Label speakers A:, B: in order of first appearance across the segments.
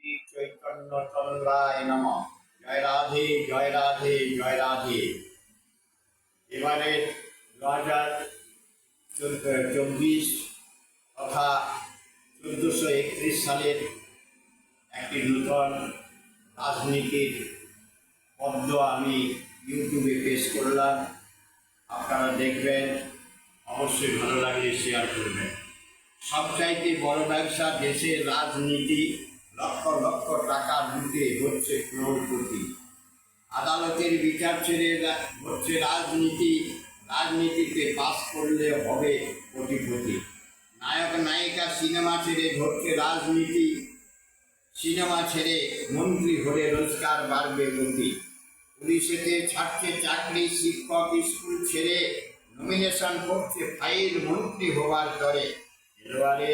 A: শ্রী চৈতন্য তন্দ্রায় নম। জয় রাধে জয় রাধে জয় রাধে। এবারে 2024 তথা 1431 সালের একটি নূতন রাজনীতির পদ্ম আমি ইউটিউবে পেশ করলাম। আপনারা দেখবেন, অবশ্যই ভালো লাগলে শেয়ার করবেন। সবচাইতে বড় ব্যবসা দেশের রাজনীতি। লক্ষ লক্ষ টাকা লুটে হচ্ছে ক্রোড়পতি। আদালতের বিচার ছেড়ে হচ্ছে রাজনীতি। রাজনীতিতে পাস করলে হবে কোটিপতি। নায়ক নায়িকা সিনেমা ছেড়ে ধরছে রাজনীতি। সিনেমা ছেড়ে মন্ত্রী হলে রোজগার বাড়বে গতি। পুলিশেতে ছাড়ছে চাকরি, শিক্ষক স্কুল ছেড়ে নমিনেশন করছে ফাইল মন্ত্রী হওয়ার তরে। খেলোয়াড়ে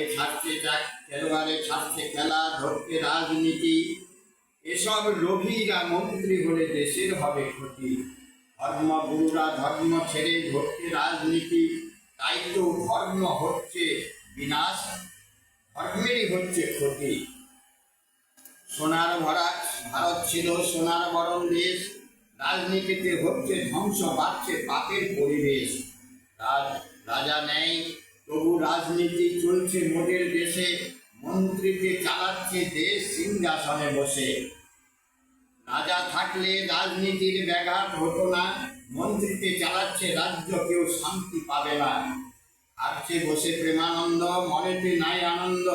A: ছাড়ছে খেলা, ধরছে রাজনীতি। এসব লোভীরা মন্ত্রী হলে দেশের হবে ক্ষতি। ধর্মগুরুরা ধর্ম ছেড়ে ধরছে রাজনীতি। তাই তো ধর্ম হচ্ছে বিনাশ, ধর্মেরই হচ্ছে ক্ষতি। সোনার ভরা ভারত ছিল সোনার বরণ দেশ। রাজনীতিতে হচ্ছে ধ্বংস, বাড়ছে পাপের পরিবেশ। রাজা নেই তবু রাজনীতি চলছে মোদের দেশে। মন্ত্রীকে চালাচ্ছে দেশ সিংহাসনে বসে। রাজা থাকলে রাজনীতির ব্যাঘাত হতো না। মন্ত্রীকে চালাচ্ছে রাজ্য, কেউ শান্তি পাবে না। আসছে বসে প্রেমানন্দ, মনেতে নাই আনন্দ।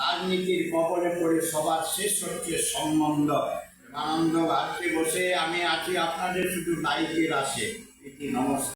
A: রাজনীতির কবলে পড়ে সবার শেষ হচ্ছে সম্বন্ধ। প্রেমানন্দ ভাবছে বসে, আমি আছি আপনাদের শুধু লাইকের আসে। নমস্কার।